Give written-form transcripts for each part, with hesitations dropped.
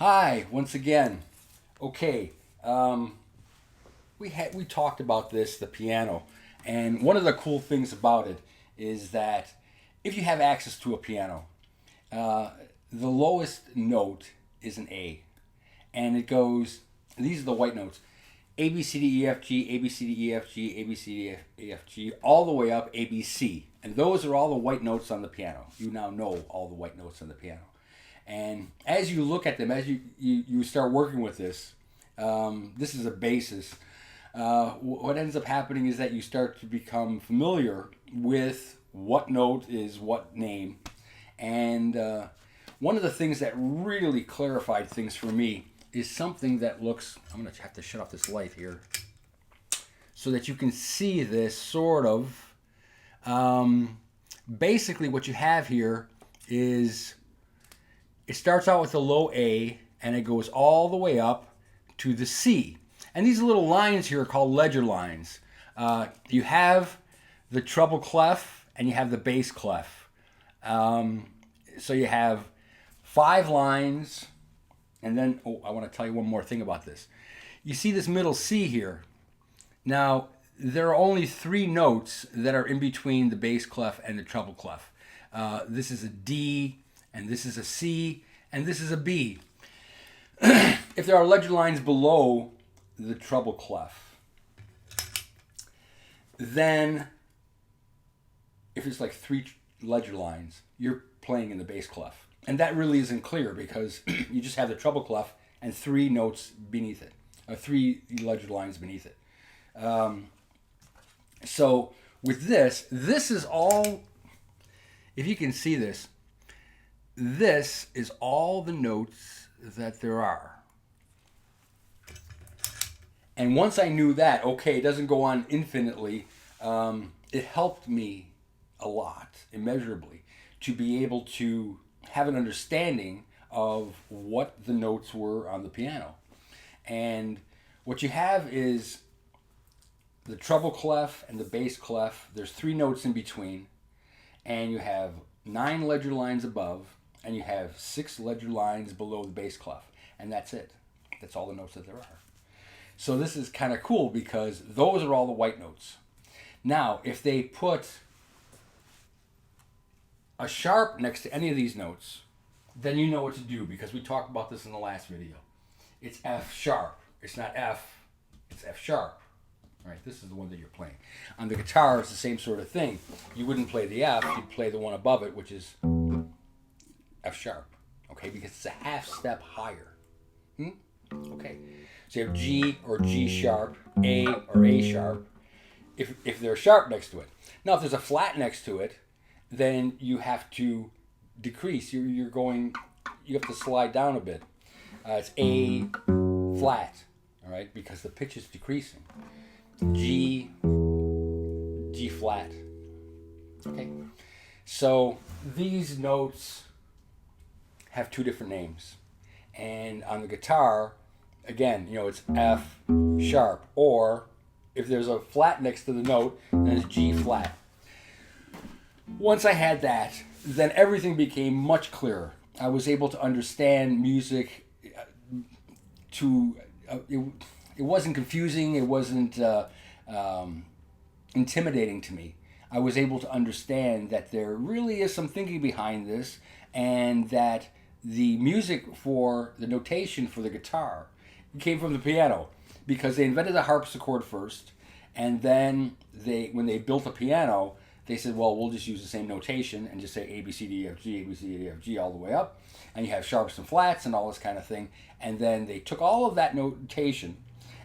Hi, once again. Okay, we talked about this, the piano, and one of the cool things about it is that if you have access to a piano, uh, the lowest note is an A, and it goes. These are the white notes: A B C D E F G, A B C D E F G, A B C D E F G, all the way up A B C, and those are all the white notes on the piano. You now know all the white notes on the piano. And as you look at them, as you start working with this, this is a basis. What ends up happening is that you start to become familiar with what note is what name. And one of the things that really clarified things for me is something that looks, I'm going to have to shut off this light here so that you can see this sort of. Basically, what you have here is it starts out with a low A and it goes all the way up to the C. And these little lines here are called ledger lines. You have the treble clef and you have the bass clef. So you have 5 lines, and then, I want to tell you one more thing about this. You see this middle C here. Now, there are only 3 notes that are in between the bass clef and the treble clef. This is a D, and this is a C, and this is a B. If there are ledger lines below the treble clef, then if it's like 3 ledger lines, you're playing in the bass clef. And that really isn't clear because you just have the treble clef and 3 notes beneath it, or 3 ledger lines beneath it. So with this is all, if you can see this is all the notes that there are. And once I knew that, okay, it doesn't go on infinitely, it helped me a lot, immeasurably, to be able to have an understanding of what the notes were on the piano. And what you have is the treble clef and the bass clef. There's 3 notes in between, and you have 9 ledger lines above, and you have 6 ledger lines below the bass clef, and that's it. That's all the notes that there are. So this is kind of cool because those are all the white notes. Now, if they put a sharp next to any of these notes, then you know what to do because we talked about this in the last video. It's F sharp. It's not F, it's F sharp. Right, this is the one that you're playing. On the guitar, it's the same sort of thing. You wouldn't play the F, you'd play the one above it, which is F sharp. Okay, because it's a half step higher. Okay, so you have G or G sharp, A or A sharp, if there's a sharp next to it. Now, if there's a flat next to it, then you have to decrease. You have to slide down a bit. It's A flat, all right, because the pitch is decreasing. G flat. Okay, so these notes have 2 different names, and on the guitar, again, it's F sharp, or if there's a flat next to the note, then it's G flat. Once I had that, then everything became much clearer. I was able to understand music it wasn't confusing, it wasn't intimidating to me. I was able to understand that there really is some thinking behind this, and that the music for the notation for the guitar came from the piano, because they invented the harpsichord first, and then when they built a piano, they said, well, we'll just use the same notation and just say A, B, C, D, E, F, G, A, B, C, D, E, F, G all the way up. And you have sharps and flats and all this kind of thing. And then they took all of that notation,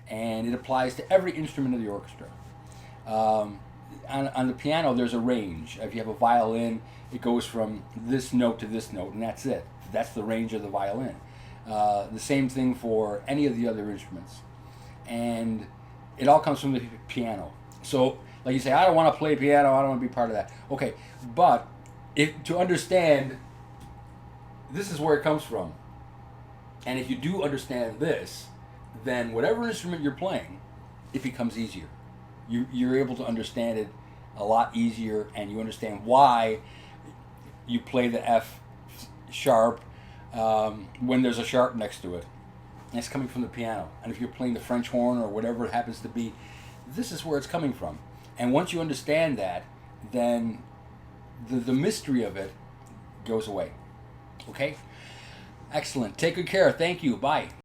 and it applies to every instrument of the orchestra. On the piano, there's a range. If you have a violin, it goes from this note to this note, and that's it. That's the range of the violin. The same thing for any of the other instruments. And it all comes from the piano. So, like you say, I don't want to play piano, I don't want to be part of that. Okay, but to understand, this is where it comes from. And if you do understand this, then whatever instrument you're playing, it becomes easier. You're able to understand it a lot easier, and you understand why you play the F sharp when there's a sharp next to it. And it's coming from the piano. And if you're playing the French horn or whatever it happens to be, this is where it's coming from. And once you understand that, then the mystery of it goes away. Okay? Excellent. Take good care. Thank you. Bye.